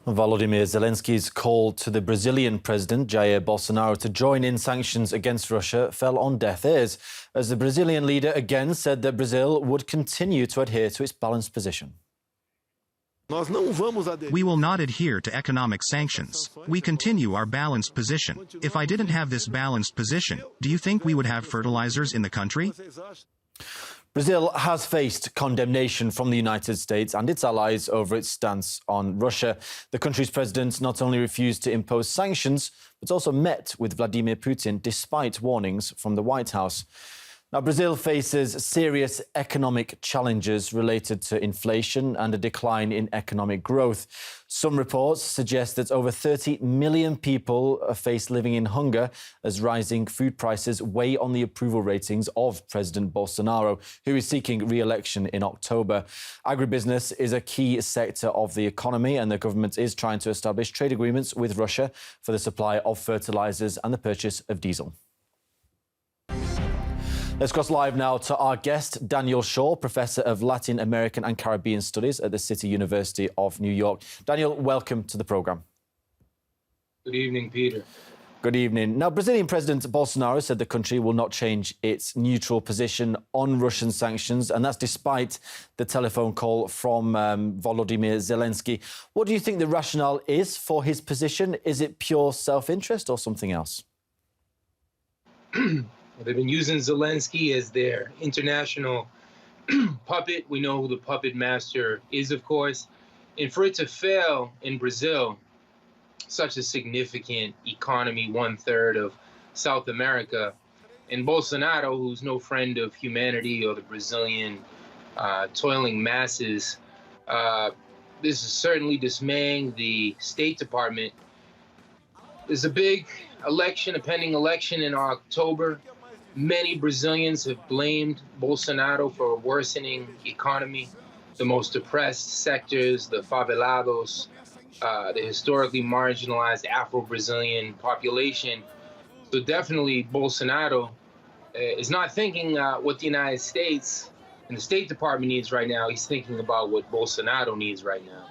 Volodymyr Zelensky's call to the Brazilian president, Jair Bolsonaro, to join in sanctions against Russia fell on deaf ears, as the Brazilian leader again said that Brazil would continue to adhere to its balanced position. We will not adhere to economic sanctions. We continue our balanced position. If I didn't have this balanced position, do you think we would have fertilizers in the country? Brazil has faced condemnation from the United States and its allies over its stance on Russia. The country's president not only refused to impose sanctions, but also met with Vladimir Putin despite warnings from the White House. Now, Brazil faces serious economic challenges related to inflation and a decline in economic growth. Some reports suggest that over 30 million people face living in hunger as rising food prices weigh on the approval ratings of President Bolsonaro, who is seeking re-election in October. Agribusiness is a key sector of the economy, and the government is trying to establish trade agreements with Russia for the supply of fertilizers and the purchase of diesel. Let's cross live now to our guest, Daniel Shaw, Professor of Latin American and Caribbean Studies at the City University of New York. Daniel, welcome to the programme. Good evening, Peter. Good evening. Now, Brazilian President Bolsonaro said the country will not change its neutral position on Russian sanctions, and that's despite the telephone call from Volodymyr Zelensky. What do you think the rationale is for his position? Is it pure self-interest or something else? They've been using Zelensky as their international puppet. We know who the puppet master is, of course. And for it to fail in Brazil, such a significant economy, 1/3 of South America, and Bolsonaro, who's no friend of humanity or the Brazilian toiling masses, this is certainly dismaying the State Department. There's a big election, a pending election in October. Many Brazilians have blamed Bolsonaro for a worsening economy. The most oppressed sectors, the favelados, the historically marginalized Afro-Brazilian population. So definitely Bolsonaro is not thinking what the United States and the State Department needs right now. He's thinking about what Bolsonaro needs right now.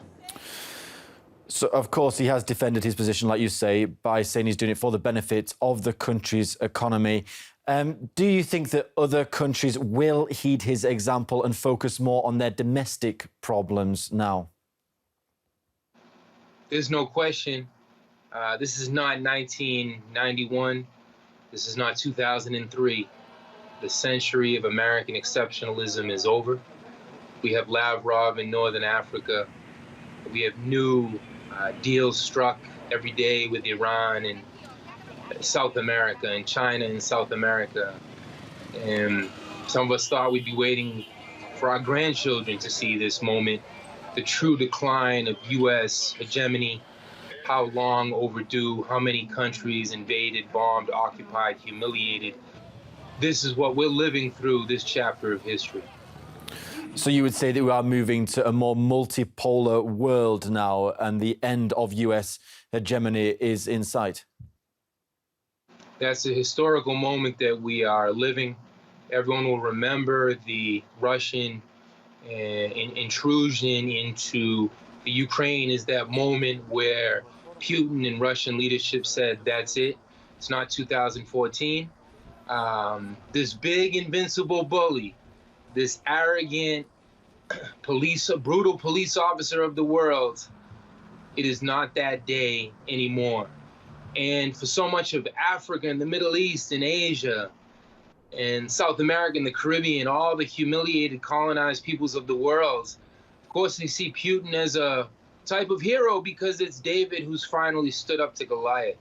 So, of course, he has defended his position, like you say, by saying he's doing it for the benefit of the country's economy. Do you think that other countries will heed his example and focus more on their domestic problems now? There's no question. This is not 1991. This is not 2003. The century of American exceptionalism is over. We have Lavrov in Northern Africa. We have new deals struck every day with Iran and South America and China and South America. And some of us thought we'd be waiting for our grandchildren to see this moment, the true decline of U.S. hegemony, how long overdue, how many countries invaded, bombed, occupied, humiliated. This is what we're living through, this chapter of history. So you would say that we are moving to a more multipolar world now and the end of U.S. hegemony is in sight? That's a historical moment that we are living. Everyone will remember the Russian intrusion into the Ukraine is that moment where Putin and Russian leadership said, that's it. It's not 2014. This big invincible bully, this arrogant brutal police officer of the world, it is not that day anymore. And for so much of Africa and the Middle East and Asia and South America and the Caribbean, all the humiliated, colonized peoples of the world, of course, they see Putin as a type of hero because it's David who's finally stood up to Goliath.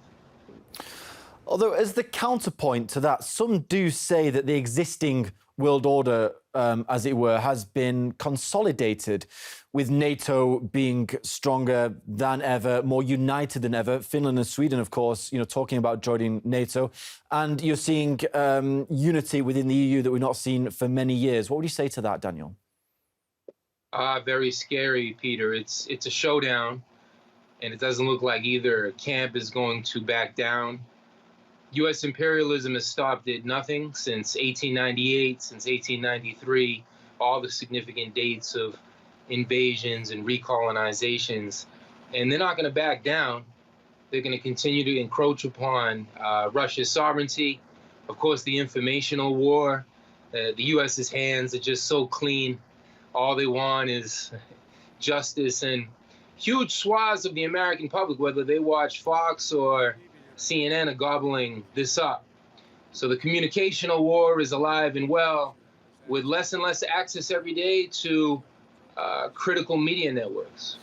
Although, as the counterpoint to that, some do say that the existing world order, as it were, has been consolidated, with NATO being stronger than ever, more united than ever. Finland and Sweden, of course, talking about joining NATO. And you're seeing unity within the EU that we've not seen for many years. What would you say to that, Daniel? Very scary, Peter. It's a showdown, and it doesn't look like either camp is going to back down. U.S. imperialism has stopped at nothing since 1898, since 1893, all the significant dates of invasions and recolonizations. and they're not going to back down. They're going to continue to encroach upon Russia's sovereignty. Of course, the informational war. The U.S.'s hands are just so clean. All they want is justice, and huge swaths of the American public, whether they watch Fox or CNN, are gobbling this up. So the communicational war is alive and well, with less and less access every day to critical media networks.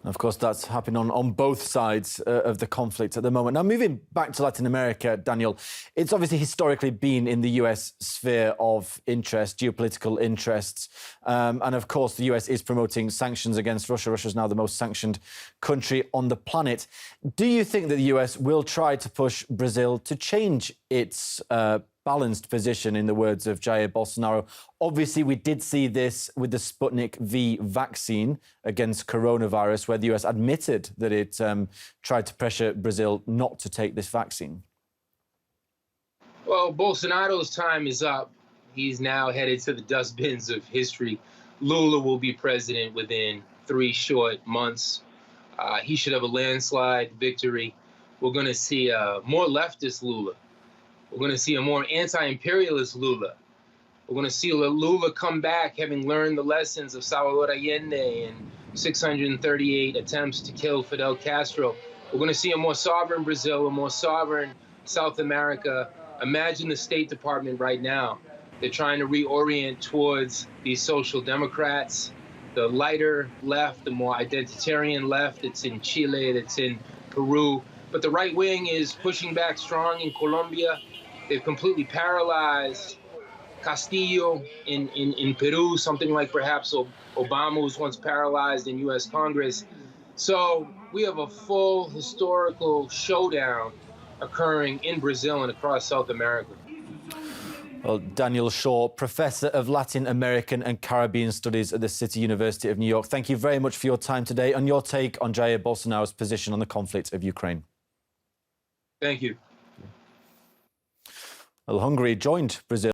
Of course, that's happening on both sides of the conflict at the moment. Now, moving back to Latin America, Daniel, it's obviously historically been in the US sphere of interest, geopolitical interests. And of course, the US is promoting sanctions against Russia. Russia is now the most sanctioned country on the planet. Do you think that the US will try to push Brazil to change its balanced position, in the words of Jair Bolsonaro? Obviously, we did see this with the Sputnik V vaccine against coronavirus, where the US admitted that it tried to pressure Brazil not to take this vaccine. Well, Bolsonaro's time is up. He's now headed to the dustbins of history. Lula will be president within 3 short months. He should have a landslide victory. We're going to see a more leftist Lula. We're going to see a more anti-imperialist Lula. We're going to see Lula come back, having learned the lessons of Salvador Allende and 638 attempts to kill Fidel Castro. We're going to see a more sovereign Brazil, a more sovereign South America. Imagine the State Department right now. They're trying to reorient towards these social democrats, the lighter left, the more identitarian left. It's in Chile, it's in Peru. But the right wing is pushing back strong in Colombia. They've completely paralyzed Castillo in Peru, something like perhaps Obama was once paralyzed in U.S. Congress. So we have a full historical showdown occurring in Brazil and across South America. Well, Daniel Shaw, Professor of Latin American and Caribbean Studies at the City University of New York, thank you very much for your time today and your take on Jair Bolsonaro's position on the conflict of Ukraine. Thank you. Well, Hungary joined Brazil